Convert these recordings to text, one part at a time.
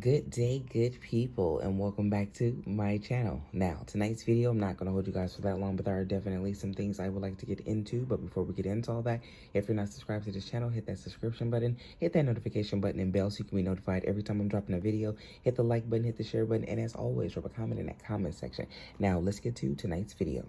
Good day, good people, and welcome back to my channel. Now, tonight's video, I'm not going to hold you guys for that long, but there are definitely some things I would like to get into. But before we get into all that, if you're not subscribed to this channel, hit that subscription button, hit that notification button and bell so you can be notified every time I'm dropping a video. Hit the like button, hit the share button, and as always, drop a comment in that comment section. Now, let's get to tonight's video.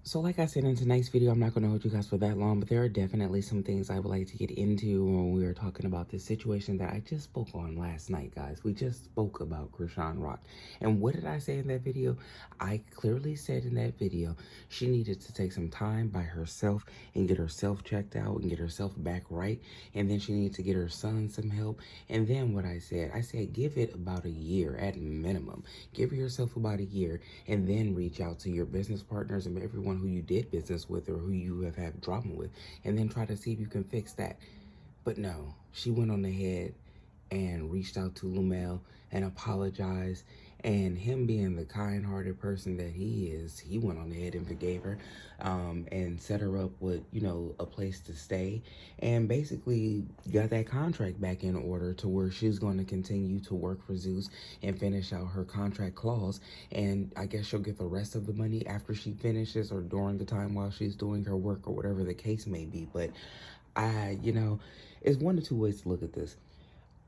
So like I said in tonight's video, I'm not going to hold you guys for that long, but there are definitely some things I would like to get into when we were talking about this situation that I just spoke on last night, guys. We just spoke about Chrisean Rock. And what did I say in that video? I clearly said in that video, she needed to take some time by herself and get herself checked out and get herself back right. And then she needed to get her son some help. And then what I said give it about a year at minimum. Give yourself about a year and then reach out to your business partners and everyone who you did business with or who you have had drama with, and then try to see if you can fix that. But no, she went on ahead and reached out to Lumel and apologized. And him being the kind-hearted person that he is, he went on ahead and forgave her and set her up with, a place to stay. And basically got that contract back in order to where she's going to continue to work for Zeus and finish out her contract clause. And I guess she'll get the rest of the money after she finishes or during the time while she's doing her work or whatever the case may be. But it's one of two ways to look at this.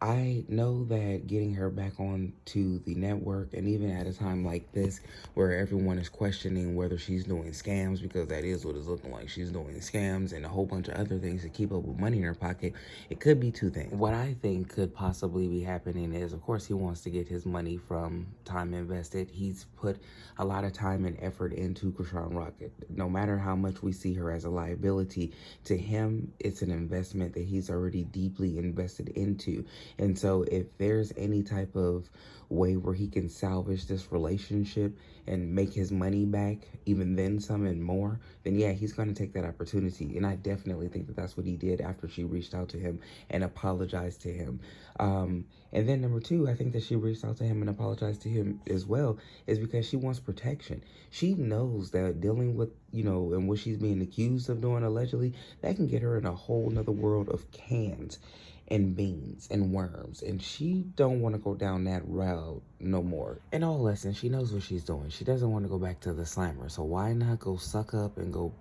I know that getting her back on to the network, and even at a time like this where everyone is questioning whether she's doing scams, because that is what it's looking like. She's doing scams and a whole bunch of other things to keep up with money in her pocket. It could be two things. What I think could possibly be happening is, of course, he wants to get his money from time invested. He's put a lot of time and effort into Chrisean Rock. No matter how much we see her as a liability, to him, it's an investment that he's already deeply invested into. And so if there's any type of way where he can salvage this relationship and make his money back, even then some and more, then yeah, he's going to take that opportunity. And I definitely think that that's what he did after she reached out to him and apologized to him. And then number two, I think that she reached out to him and apologized to him as well is because she wants protection. She knows that dealing with, and what she's being accused of doing allegedly, that can get her in a whole nother world of cans and beans and worms, and she don't want to go down that route no more. In all lessons, she knows what she's doing. She doesn't want to go back to the slammer, so why not go suck up and go,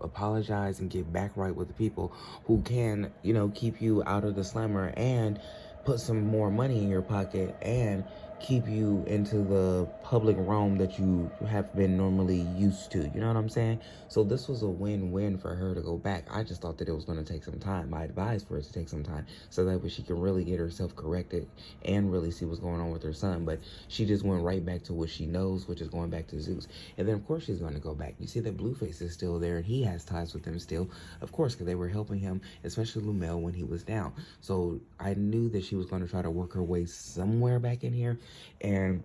apologize and get back right with the people who can, keep you out of the slammer and put some more money in your pocket and keep you into the public realm that you have been normally used to. You know what I'm saying? So this was a win-win for her to go back. I just thought that it was going to take some time. I advised for it to take some time so that way she can really get herself corrected and really see what's going on with her son. But she just went right back to what she knows, which is going back to Zeus. And then, of course, she's going to go back. You see that Blueface is still there, and he has ties with them still, of course, because they were helping him, especially Lumel, when he was down. So I knew that she was going to try to work her way somewhere back in here. And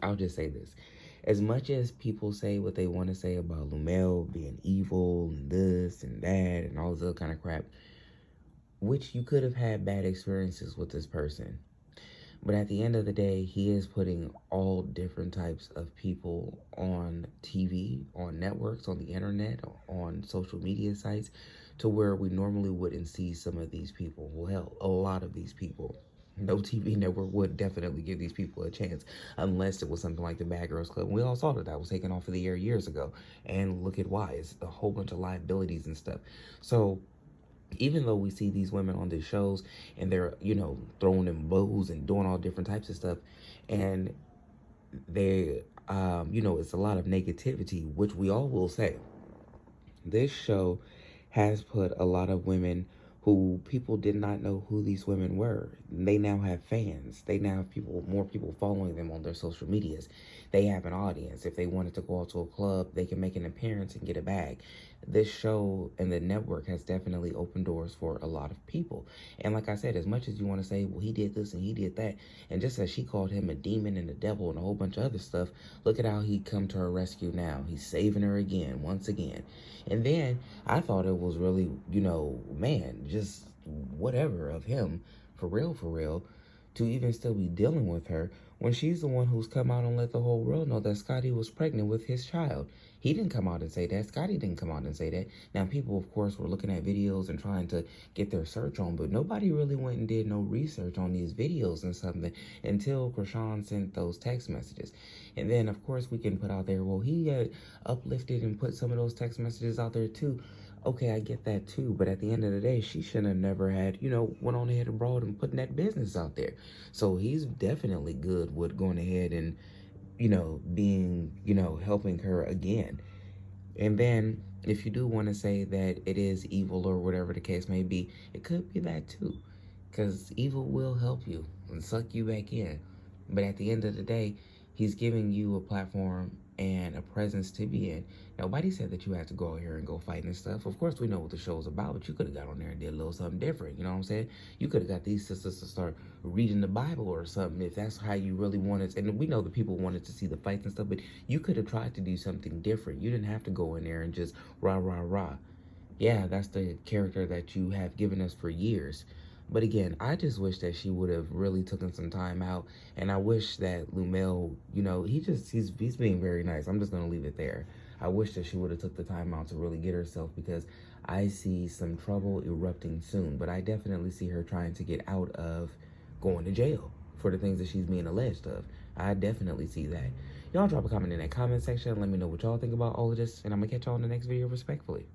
I'll just say this. As much as people say what they want to say about Lumel being evil and this and that and all this other kind of crap, which you could have had bad experiences with this person. But at the end of the day, he is putting all different types of people on TV, on networks, on the internet, on social media sites, to where we normally wouldn't see some of these people. Well, hell, a lot of these people. No TV network would definitely give these people a chance unless it was something like the Bad Girls Club. We all saw that was taken off of the air years ago. And look at why. It's a whole bunch of liabilities and stuff. So even though we see these women on these shows and they're, throwing in bows and doing all different types of stuff, and they, it's a lot of negativity, which we all will say. This show has put a lot of women who people did not know who these women were. They now have fans. They now have more people following them on their social medias. They have an audience. If they wanted to go out to a club, they can make an appearance and get a bag. This show and the network has definitely opened doors for a lot of people. And like I said, as much as you want to say, well, he did this and he did that, and just as she called him a demon and a devil and a whole bunch of other stuff, look at how he come to her rescue now. He's saving her again, once again. And then I thought it was really, man, just whatever of him, for real, to even still be dealing with her when she's the one who's come out and let the whole world know that Scotty was pregnant with his child. He didn't come out and say that. Scotty didn't come out and say that. Now, people, of course, were looking at videos and trying to get their search on, but nobody really went and did no research on these videos and something until Chrisean sent those text messages. And then, of course, we can put out there, well, he had uplifted and put some of those text messages out there too. Okay, I get that too, but at the end of the day, she shouldn't have never had, went on ahead abroad and putting that business out there. So he's definitely good with going ahead and, being, helping her again. And then if you do want to say that it is evil or whatever the case may be, it could be that too. Because evil will help you and suck you back in. But at the end of the day, he's giving you a platform and a presence to be in. Nobody said that you had to go out here and go fight and stuff. Of course, we know what the show's about, but you could have got on there and did a little something different. You know what I'm saying? You could have got these sisters to start reading the Bible or something if that's how you really wanted. And we know the people wanted to see the fights and stuff, but you could have tried to do something different. You didn't have to go in there and just rah, rah, rah. Yeah, that's the character that you have given us for years. But again, I just wish that she would have really taken some time out, and I wish that Lumel, he's being very nice. I'm just gonna leave it there. I wish that she would have took the time out to really get herself, because I see some trouble erupting soon. But I definitely see her trying to get out of going to jail for the things that she's being alleged of. I definitely see that. Y'all drop a comment in that comment section. Let me know what y'all think about all of this, and I'm gonna catch y'all in the next video respectfully.